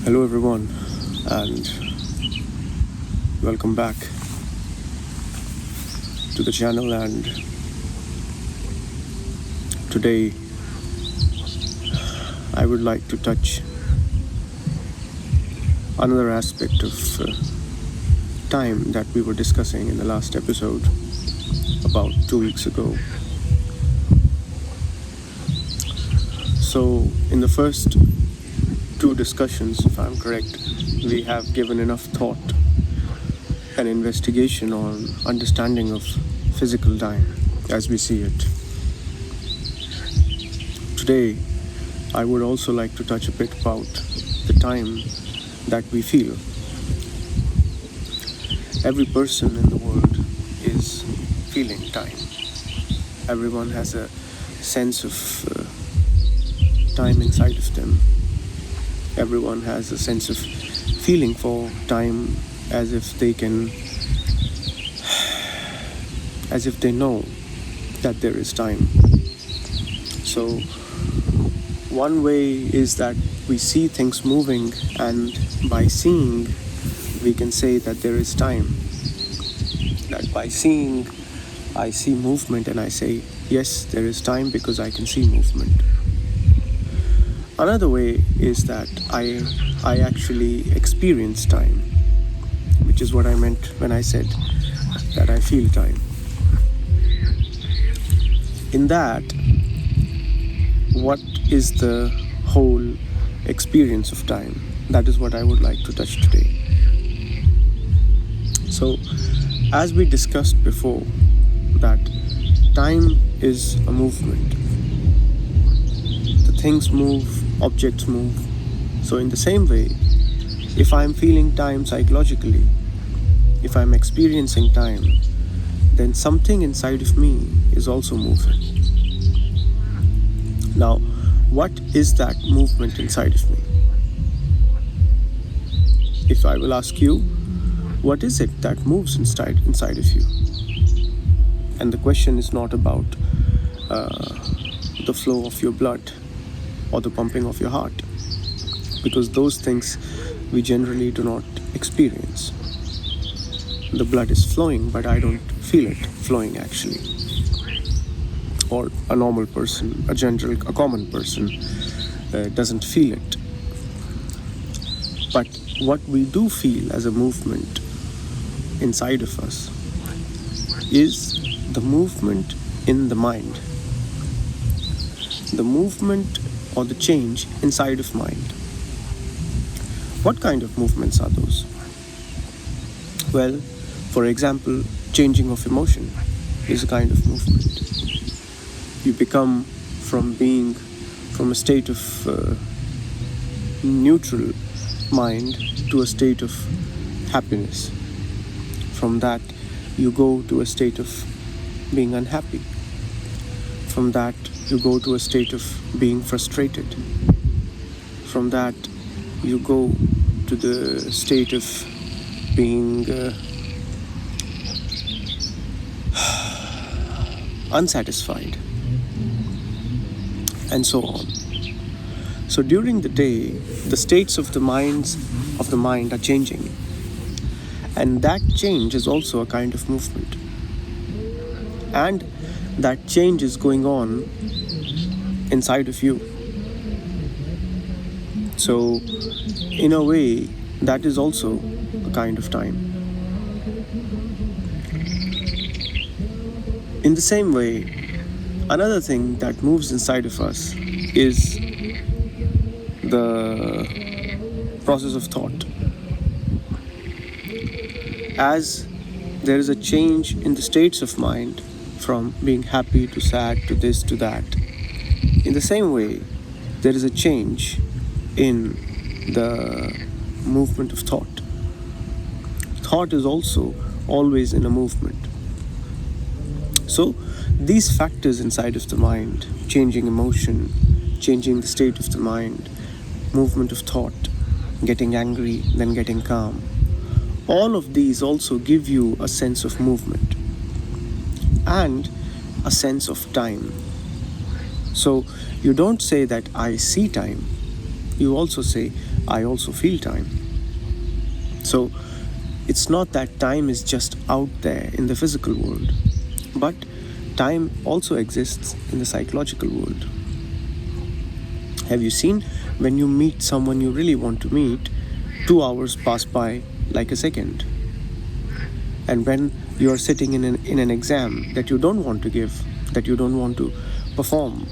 Hello, everyone, and welcome back to the channel. And today, I would like to touch another aspect of time that we were discussing in the last episode about 2 weeks ago. So, in the first two discussions, if I'm correct, we have given enough thought and investigation on understanding of physical time as we see it. Today, I would also like to touch a bit about the time that we feel. Every person in the world is feeling time. Everyone has a sense of time inside of them. Everyone has a sense of feeling for time as if they know that there is time. So one way is that we see things moving, and by seeing we can say that there is time. That by seeing I see movement and I say yes, there is time because I can see movement. Another way is that I actually experience time, which is what I meant when I said that I feel time. In that, what is the whole experience of time? That is what I would like to touch today. So, as we discussed before, that time is a movement. The things move, objects move. So in the same way, if I'm feeling time psychologically, if I'm experiencing time, then something inside of me is also moving. Now, what is that movement inside of me? If I will ask you, what is it that moves inside of you? And the question is not about the flow of your blood or the pumping of your heart, because those things we generally do not experience. The blood is flowing, but I don't feel it flowing actually. Or a normal person, a common person doesn't feel it. But what we do feel as a movement inside of us is the movement in the mind. The movement or the change inside of mind. What kind of movements are those? Well, for example, changing of emotion is a kind of movement. You become from a state of neutral mind to a state of happiness. From that, you go to a state of being unhappy. From that, you go to a state of being frustrated. From that, you go to the state of being unsatisfied, and so on. So during the day, the states of the mind are changing, and that change is also a kind of movement. And that change is going on inside of you. So, in a way, that is also a kind of time. In the same way, another thing that moves inside of us is the process of thought. As there is a change in the states of mind, from being happy to sad to this to that, in the same way, there is a change in the movement of thought. Thought is also always in a movement. So these factors inside of the mind, changing emotion, changing the state of the mind, movement of thought, getting angry, then getting calm, all of these also give you a sense of movement and a sense of time. So you don't say that I see time, you also say I also feel time. So it's not that time is just out there in the physical world, but time also exists in the psychological world. Have you seen when you meet someone you really want to meet, 2 hours pass by like a second? And when you are sitting in an exam that you don't want to give, that you don't want to perform,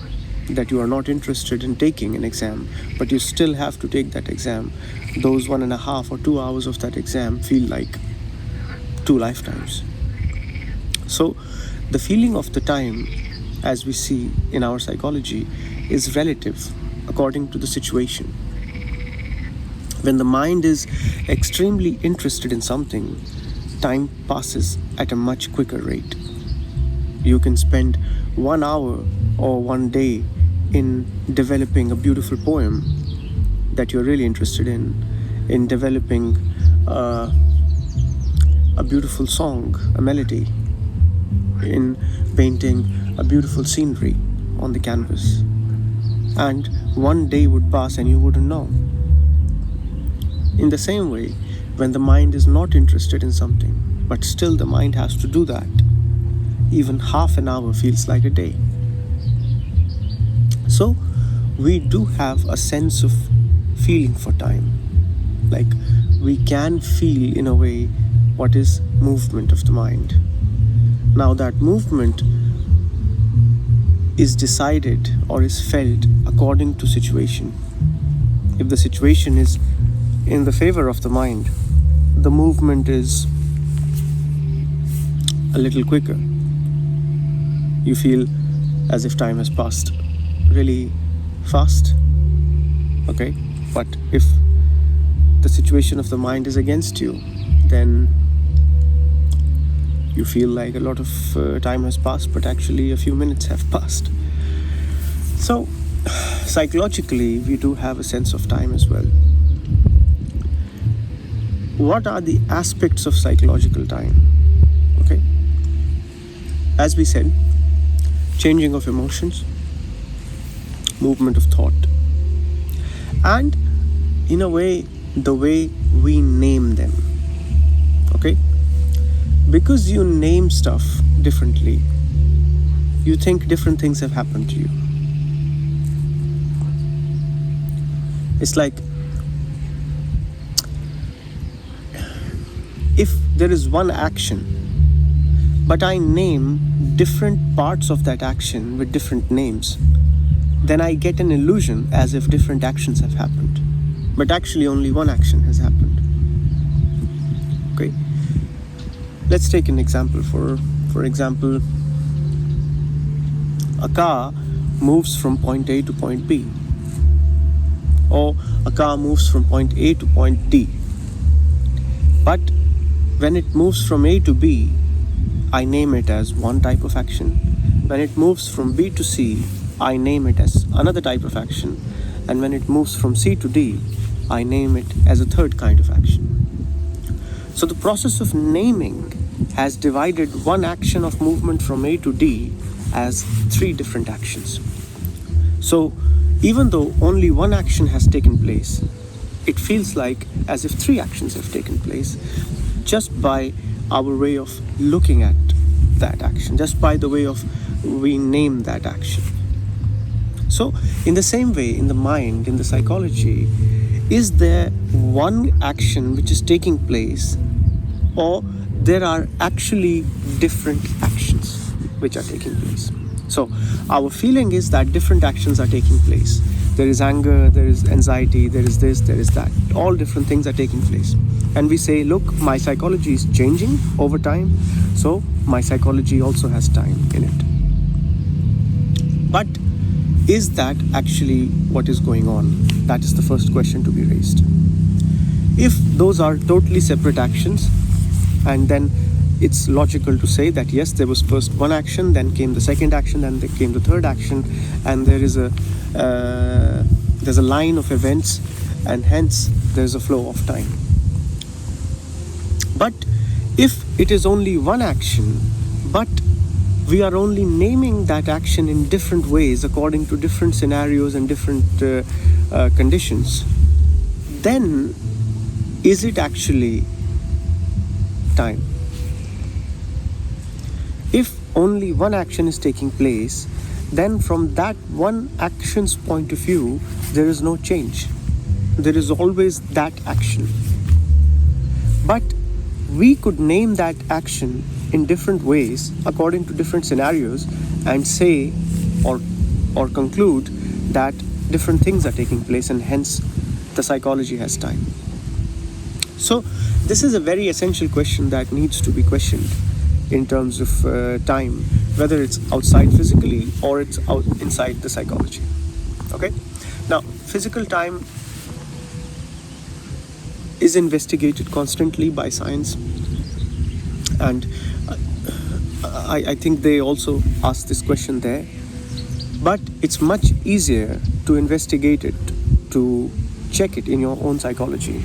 that you are not interested in taking an exam, but you still have to take that exam, those 1.5 or 2 hours of that exam feel like 2 lifetimes. So the feeling of the time, as we see in our psychology, is relative according to the situation. When the mind is extremely interested in something, time passes at a much quicker rate. You can spend 1 hour or 1 day in developing a beautiful poem that you're really interested in developing a beautiful song, a melody, in painting a beautiful scenery on the canvas. And 1 day would pass and you wouldn't know. In the same way, when the mind is not interested in something, but still the mind has to do that, even half an hour feels like a day. So we do have a sense of feeling for time. Like we can feel in a way what is movement of the mind. Now that movement is decided or is felt according to situation. If the situation is in the favor of the mind, the movement is a little quicker. You feel as if time has passed really fast. Okay? But if the situation of the mind is against you, then you feel like a lot of time has passed, but actually a few minutes have passed. So psychologically, we do have a sense of time as well. What are the aspects of psychological time? Okay, as we said, changing of emotions, movement of thought, and in a way, the way we name them. Okay, because you name stuff differently, you think different things have happened to you. It's like if there is one action, but I name different parts of that action with different names, then I get an illusion as if different actions have happened. But actually only one action has happened. Okay? Let's take an example. For example, a car moves from point A to point B, or a car moves from point A to point D. But when it moves from A to B, I name it as one type of action. When it moves from B to C, I name it as another type of action. And when it moves from C to D, I name it as a third kind of action. So the process of naming has divided one action of movement from A to D as 3 different actions. So even though only one action has taken place, it feels like as if 3 actions have taken place just by our way of looking at that action, just by the way of we name that action. So in the same way, in the mind, in the psychology, is there one action which is taking place, or there are actually different actions which are taking place? So our feeling is that different actions are taking place. There is anger, there is anxiety, there is this, there is that. All different things are taking place. And we say, look, my psychology is changing over time, so my psychology also has time in it. But is that actually what is going on? That is the first question to be raised. If those are totally separate actions, and then it's logical to say that yes, there was first one action, then came the second action, then there came the third action, and there's a line of events, and hence there's a flow of time. But if it is only one action, but we are only naming that action in different ways according to different scenarios and different conditions, then is it actually time? If only one action is taking place, then from that one action's point of view, there is no change. There is always that action. But we could name that action in different ways according to different scenarios and say or conclude that different things are taking place, and hence the psychology has time. So this is a very essential question that needs to be questioned in terms of time, whether it's outside physically or it's out inside the psychology. Okay, now physical time is investigated constantly by science, and I think they also ask this question there, but it's much easier to investigate it, to check it in your own psychology,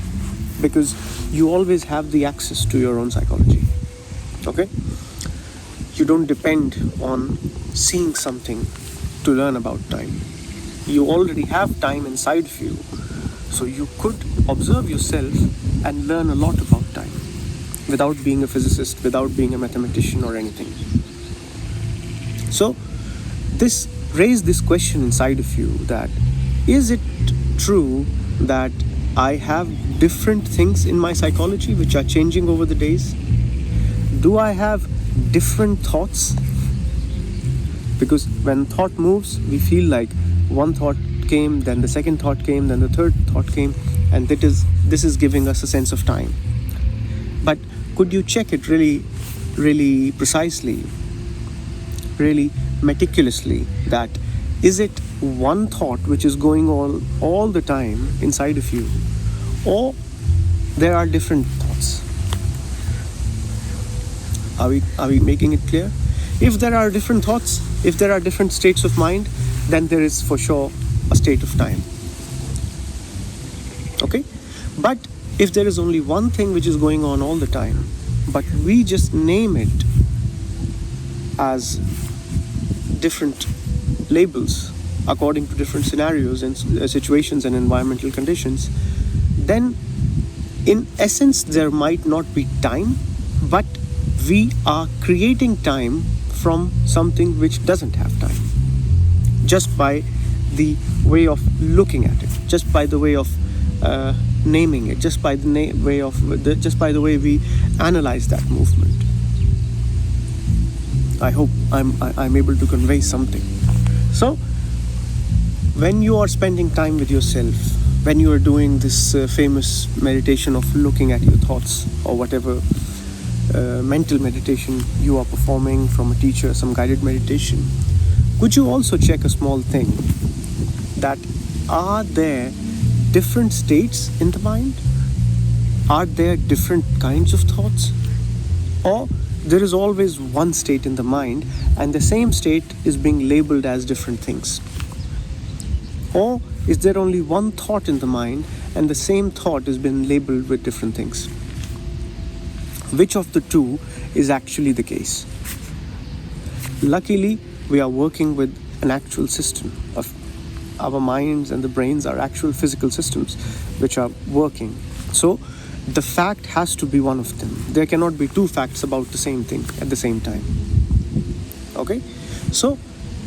because you always have the access to your own psychology. Okay, you don't depend on seeing something to learn about time. You already have time inside of you, so you could observe yourself and learn a lot about time without being a physicist, without being a mathematician or anything. So this raised this question inside of you, that is it true that I have different things in my psychology which are changing over the days? Do I have different thoughts? Because when thought moves, we feel like one thought came, then the second thought came, then the third thought came, and this is giving us a sense of time. But could you check it really, really precisely, really meticulously, that is it one thought which is going on all the time inside of you, or there are different thoughts? Are we making it clear? If there are different thoughts, if there are different states of mind, then there is for sure a state of time. Okay? But if there is only one thing which is going on all the time, but we just name it as different labels according to different scenarios and situations and environmental conditions, then in essence there might not be time, but we are creating time from something which doesn't have time, just by the way of looking at it, just by the way of naming it, just by the way we analyze that movement. I hope I'm able to convey something. So when you are spending time with yourself, when you are doing this famous meditation of looking at your thoughts, or whatever mental meditation you are performing from a teacher, some guided meditation, could you also check a small thing, that are there different states in the mind? Are there different kinds of thoughts? Or there is always one state in the mind, and the same state is being labeled as different things? Or is there only one thought in the mind, and the same thought has been labeled with different things? Which of the two is actually the case? Luckily, we are working with an actual system of our minds, and the brains are actual physical systems which are working. So the fact has to be one of them. There cannot be two facts about the same thing at the same time. Okay? So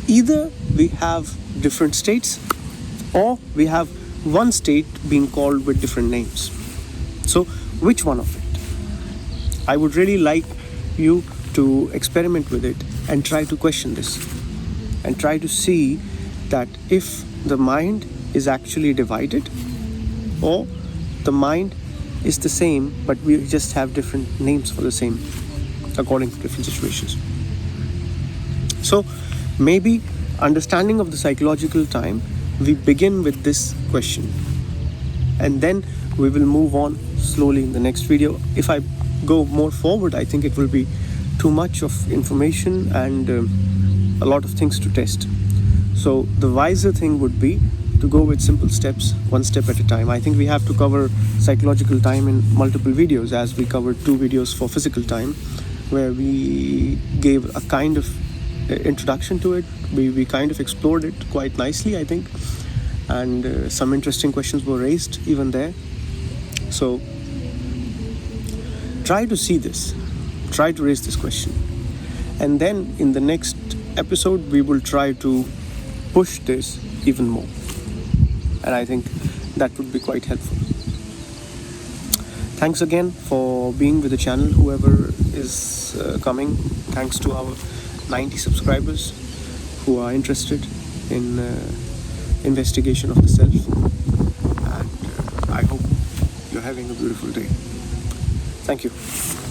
either we have different states, or we have one state being called with different names. So which one of it? I would really like you to experiment with it and try to question this, and try to see that if the mind is actually divided, or the mind is the same, but we just have different names for the same according to different situations. So maybe understanding of the psychological time, we begin with this question, and then we will move on slowly in the next video. If I go more forward, I think it will be too much of information and a lot of things to test. So the wiser thing would be to go with simple steps, one step at a time. I think we have to cover psychological time in multiple videos, as we covered 2 videos for physical time, where we gave a kind of introduction to it. We kind of explored it quite nicely, I think. and some interesting questions were raised even there. So try to see this, try to raise this question, and then in the next episode we will try to push this even more, and I think that would be quite helpful. Thanks again for being with the channel, whoever is coming. Thanks to our 90 subscribers who are interested in investigation of the self, and I hope you're having a beautiful day. Thank you.